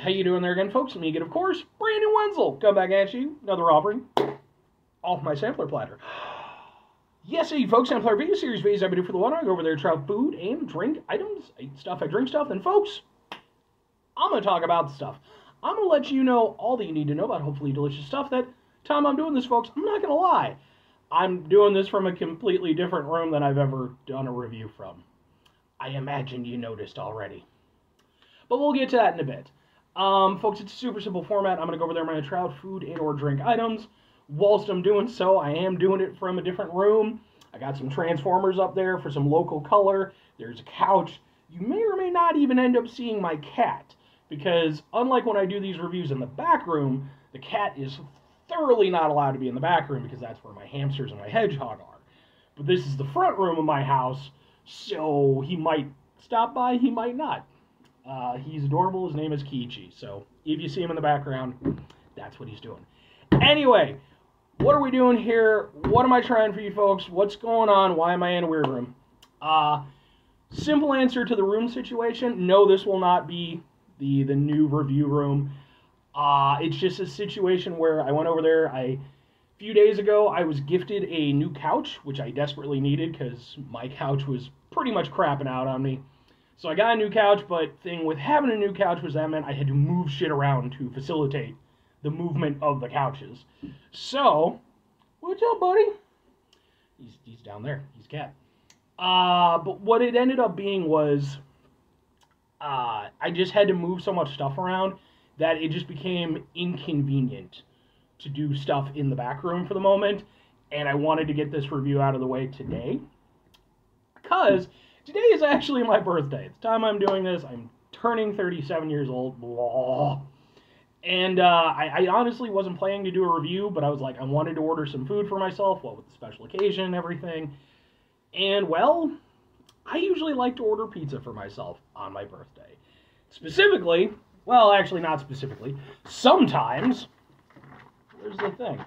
How you doing there again, folks? Me again, of course, Brandon Wenzel. Come back at you. Another offering off my sampler platter. Yes, hey, folks, sampler video series videos I've been doing for the one. I go over there, try food and drink items. I eat stuff, I drink stuff. Then, folks, I'm going to talk about the stuff. I'm going to let you know all that you need to know about hopefully delicious stuff. That time I'm doing this, folks, I'm not going to lie. I'm doing this from a completely different room than I've ever done a review from. I imagine you noticed already. But we'll get to that in a bit. Folks, it's a super simple format. I'm going to go over there, I'm going to try out food and or drink items. Whilst I'm doing so, I am doing it from a different room. I got some transformers up there for some local color. There's a couch. You may or may not even end up seeing my cat, because unlike when I do these reviews in the back room, the cat is thoroughly not allowed to be in the back room because that's where my hamsters and my hedgehog are. But this is the front room of my house, so he might stop by, he might not. He's adorable. His name is Kiichi. So if you see him in the background, that's what he's doing. Anyway, what are we doing here? What am I trying for you folks? What's going on? Why am I in a weird room? Simple answer to the room situation. No, this will not be the new review room. It's just a situation where I went over there. A few days ago, I was gifted a new couch, which I desperately needed because my couch was pretty much crapping out on me. So I got a new couch, but thing with having a new couch was that meant I had to move shit around to facilitate the movement of the couches. So, what's up, buddy? He's down there. He's a cat. But what it ended up being was I just had to move so much stuff around that it just became inconvenient to do stuff in the back room for the moment. And I wanted to get this review out of the way today, because today is actually my birthday. It's the time I'm doing this. I'm turning 37 years old. Blah. And I honestly wasn't planning to do a review, but I was like, I wanted to order some food for myself, what with the special occasion and everything. And, well, I usually like to order pizza for myself on my birthday. Specifically, well, actually not specifically, sometimes, where's the thing?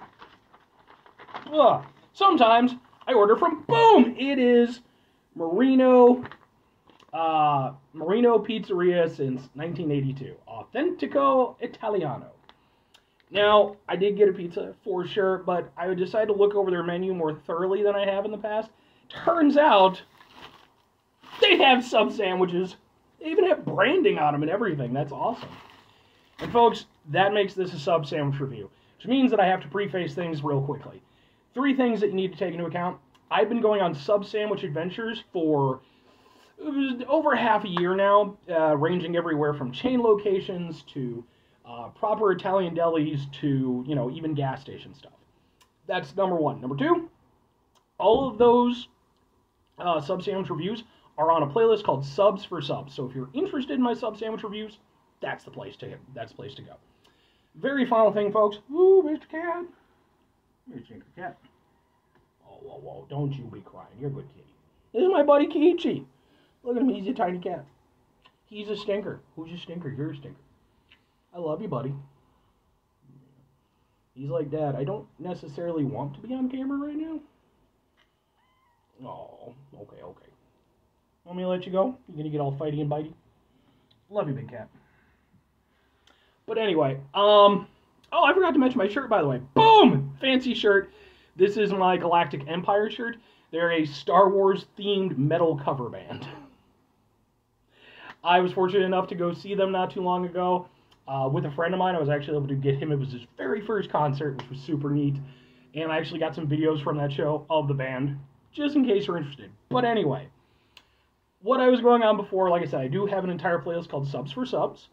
Sometimes I order from, boom, it is Marino Pizzeria since 1982. Autentico Italiano. Now, I did get a pizza for sure, but I decided to look over their menu more thoroughly than I have in the past. Turns out, they have sub sandwiches. They even have branding on them and everything. That's awesome. And folks, that makes this a sub sandwich review, which means that I have to preface things real quickly. 3 things that you need to take into account. I've been going on sub sandwich adventures for over half a year now, ranging everywhere from chain locations to proper Italian delis to, you know, even gas station stuff. That's number 1. Number 2, all of those sub sandwich reviews are on a playlist called Subs for Subs. So if you're interested in my sub sandwich reviews, that's the place to go. Very final thing, folks. Ooh, Mr. Cat. Mr. Cat. Whoa, don't you be crying. You're a good kitty. This is my buddy Kiichi. Look at him, he's a tiny cat. He's a stinker. Who's a stinker? You're a stinker. I love you, buddy. He's like, Dad, I don't necessarily want to be on camera right now. Oh, okay. Want me to let you go? You're gonna get all fighty and bitey? Love you, big cat. But anyway, oh, I forgot to mention my shirt, by the way. Boom! Fancy shirt. This is my Galactic Empire shirt. They're a Star Wars themed metal cover band. I was fortunate enough to go see them not too long ago with a friend of mine. I was actually able to get him. It was his very first concert, which was super neat. And I actually got some videos from that show of the band, just in case you're interested. But anyway, what I was going on before, like I said, I do have an entire playlist called Subs for Subs.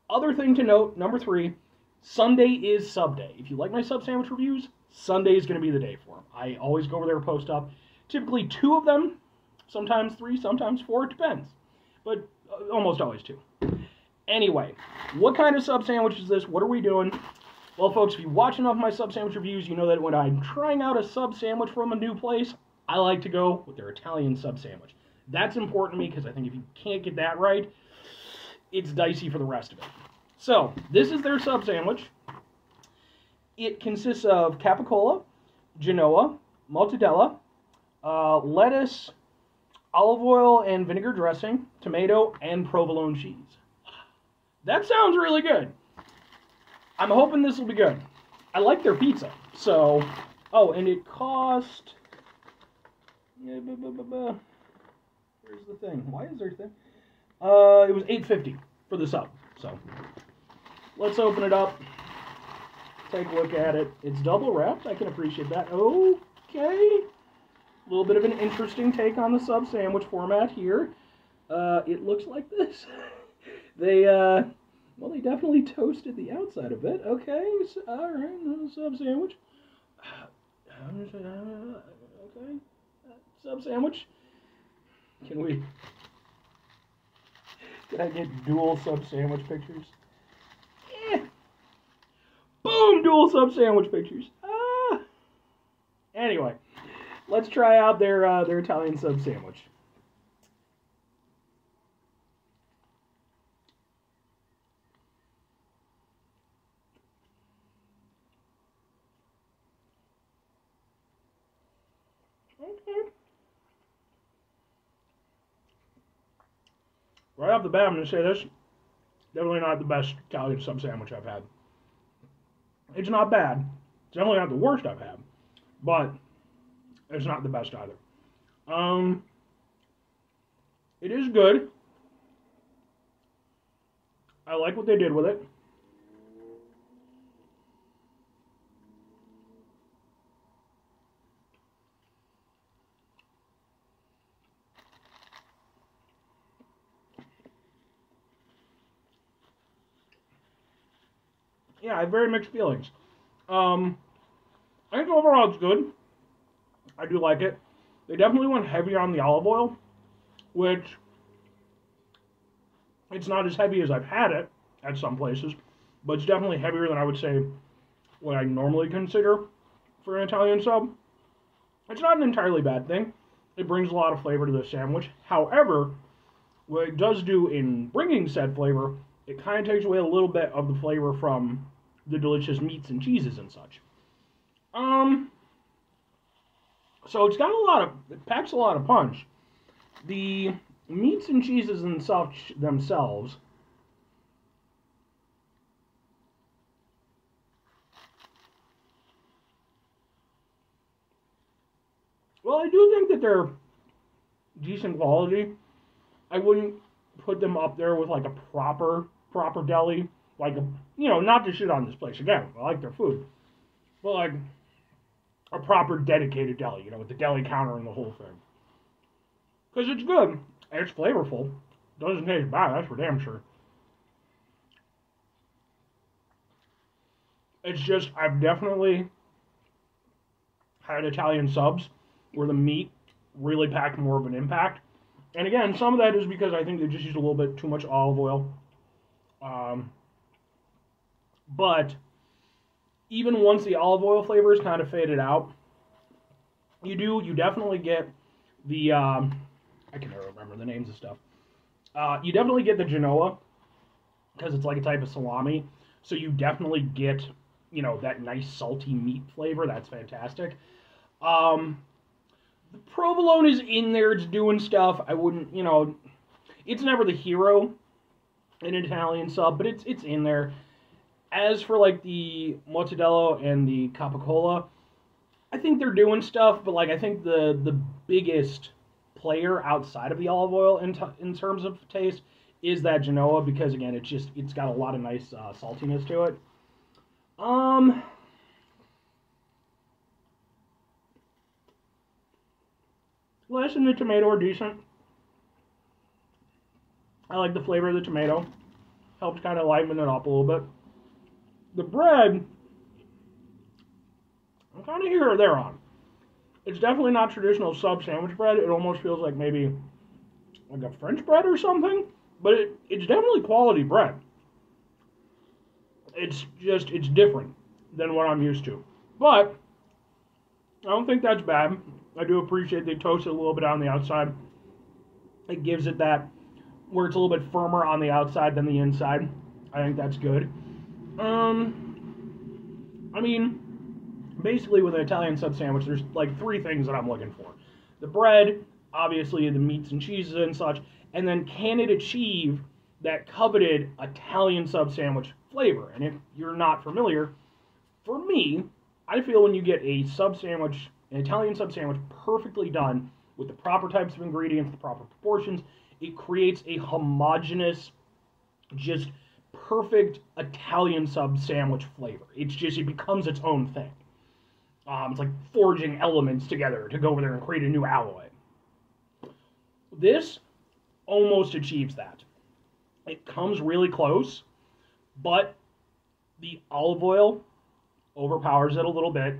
Other thing to note, number 3, Sunday is sub day. If you like my sub sandwich reviews, Sunday is going to be the day for them. I always go over there and post up. Typically 2 of them, sometimes 3, sometimes 4, it depends. But almost always 2. Anyway, what kind of sub sandwich is this? What are we doing? Well, folks, if you watch enough of my sub sandwich reviews, you know that when I'm trying out a sub sandwich from a new place, I like to go with their Italian sub sandwich. That's important to me because I think if you can't get that right, it's dicey for the rest of it. So, this is their sub sandwich. It consists of capicola, Genoa, mortadella, lettuce, olive oil and vinegar dressing, tomato, and provolone cheese. That sounds really good. I'm hoping this will be good. I like their pizza. So, oh, and it cost... Where's the thing? Why is there a thing? It was $8.50 for the sub. So, let's open it up. Take a look at it. It's double wrapped. I can appreciate that. Okay. A little bit of an interesting take on the sub sandwich format here. It looks like this. They, well, they definitely toasted the outside a bit. Okay, so, all right, sub sandwich. Okay, sub sandwich. Can I get dual sub sandwich pictures? Boom, dual sub sandwich pictures. Anyway, let's try out their Italian sub sandwich. Okay. Right off the bat, I'm going to say this. Definitely not the best Italian sub sandwich I've had. It's not bad. It's definitely not the worst I've had. But it's not the best either. It is good. I like what they did with it. Yeah, I have very mixed feelings. I think overall it's good. I do like it. They definitely went heavier on the olive oil, which it's not as heavy as I've had it at some places, but it's definitely heavier than I would say what I normally consider for an Italian sub. It's not an entirely bad thing. It brings a lot of flavor to the sandwich. However, what it does do in bringing said flavor, it kind of takes away a little bit of the flavor from the delicious meats and cheeses and such. So it's got it packs a lot of punch. The meats and cheeses and such themselves, well, I do think that they're decent quality. I wouldn't put them up there with like a proper deli, like not to shit on this place again. I like their food, but like a proper dedicated deli, with the deli counter and the whole thing. Because it's good, and it's flavorful. Doesn't taste bad, that's for damn sure. It's just, I've definitely had Italian subs where the meat really packed more of an impact. And again, some of that is because I think they just used a little bit too much olive oil. But even once the olive oil flavors kind of faded out, you definitely get the, I can never remember the names of stuff. You definitely get the Genoa, because it's like a type of salami. So you definitely get, that nice salty meat flavor. That's fantastic. The provolone is in there. It's doing stuff. I wouldn't, it's never the hero in an Italian sub, but it's in there. As for like the mozzarella and the capicola, I think they're doing stuff, but like I think the biggest player outside of the olive oil in terms of taste is that Genoa, because again it's got a lot of nice saltiness to it. Lettuce and the tomato are decent. I like the flavor of the tomato. Helps kind of liven it up a little bit. The bread, I'm kind of here or there on. It's definitely not traditional sub sandwich bread. It almost feels like maybe like a French bread or something. But it's definitely quality bread. It's different than what I'm used to. But I don't think that's bad. I do appreciate they toasted a little bit on the outside. It gives it that, where it's a little bit firmer on the outside than the inside. I think that's good. I mean, basically with an Italian sub sandwich, there's like three things that I'm looking for. The bread, obviously the meats and cheeses and such, and then can it achieve that coveted Italian sub sandwich flavor. And if you're not familiar, for me, I feel when you get a sub sandwich, an Italian sub sandwich perfectly done with the proper types of ingredients, the proper proportions, it creates a homogeneous, just perfect Italian sub sandwich flavor. It becomes its own thing. It's like forging elements together to go over there and create a new alloy. This almost achieves that. It comes really close, but the olive oil overpowers it a little bit.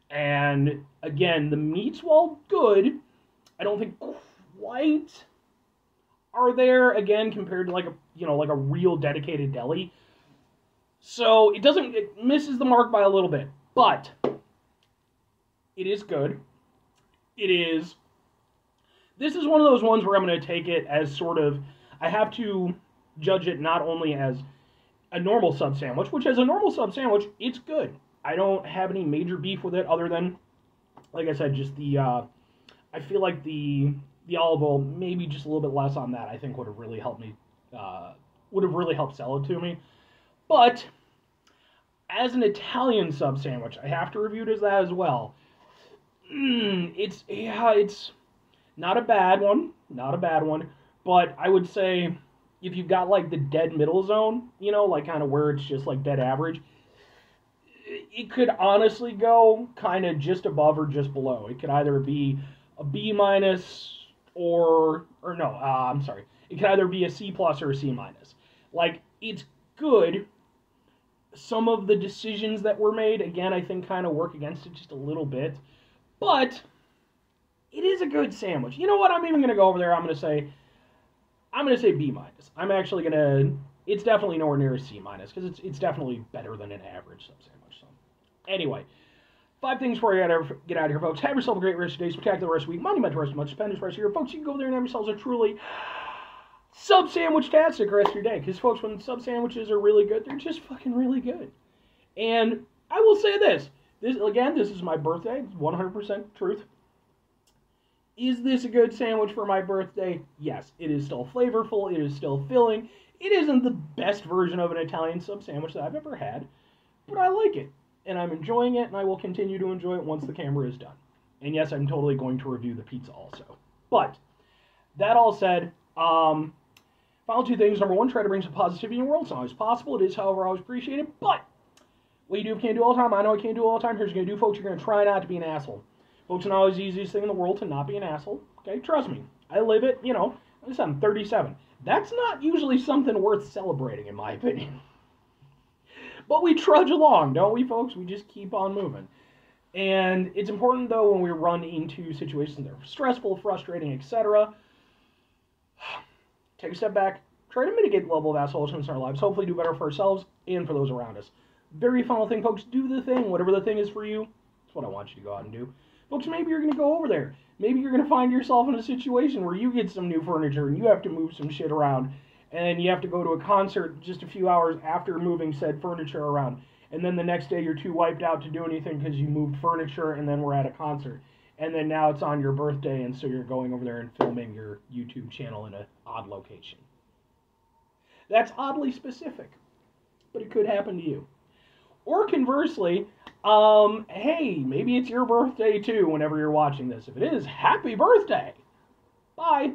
And again, the meats, while good, I don't think quite are there, again, compared to like a real dedicated deli. So it misses the mark by a little bit, but it is good. This is one of those ones where I'm going to take it as sort of, I have to judge it not only as a normal sub sandwich, which as a normal sub sandwich, it's good. I don't have any major beef with it other than, like I said, just I feel like the olive oil, maybe just a little bit less on that, I think would have really helped me, would have really helped sell it to me. But as an Italian sub sandwich, I have to review it as that as well. It's not a bad one, but I would say if you've got like the dead middle zone, like kind of where it's just like dead average, it could honestly go kind of just above or just below. It could either be a B minus or no, I'm sorry. It could either be a C plus or a C minus. Like, it's good. Some of the decisions that were made, again, I think kind of work against it just a little bit. But it is a good sandwich. You know what? I'm even going to go over there. I'm going to say B minus. I'm actually going to, it's definitely nowhere near a C minus because it's definitely better than an average sub sandwich. So anyway, 5 things before you get out of here, folks. Have yourself a great rest of your day, spectacular rest of the week, monumental rest of the month, stupendous rest of your folks. You can go there and have yourselves a truly sub sandwich-tastic rest of your day. Because, folks, when sub sandwiches are really good, they're just fucking really good. And I will say this is my birthday. It's 100% truth. Is this a good sandwich for my birthday? Yes. It is still flavorful. It is still filling. It isn't the best version of an Italian sub sandwich that I've ever had, but I like it. And I'm enjoying it, and I will continue to enjoy it once the camera is done. And yes, I'm totally going to review the pizza also. But, that all said, final 2 things. Number 1, try to bring some positivity in your world. It's not always possible. It is, however, always appreciated. But, what you do can't do all the time. I know I can't do all the time. Here's what you're going to do, folks. You're going to try not to be an asshole. Folks, it's not always the easiest thing in the world to not be an asshole. Okay, trust me. I live it, I'm 37. That's not usually something worth celebrating, in my opinion. But we trudge along, don't we, folks? We just keep on moving. And it's important, though, when we run into situations that are stressful, frustrating, etc., take a step back, try to mitigate the level of assholism in our lives, hopefully do better for ourselves and for those around us. Very final thing, folks, do the thing, whatever the thing is for you. That's what I want you to go out and do. Folks, maybe you're going to go over there. Maybe you're going to find yourself in a situation where you get some new furniture and you have to move some shit around. And you have to go to a concert just a few hours after moving said furniture around. And then the next day you're too wiped out to do anything because you moved furniture and then we're at a concert. And then now it's on your birthday and so you're going over there and filming your YouTube channel in an odd location. That's oddly specific, but it could happen to you. Or conversely, hey, maybe it's your birthday too whenever you're watching this. If it is, happy birthday! Bye!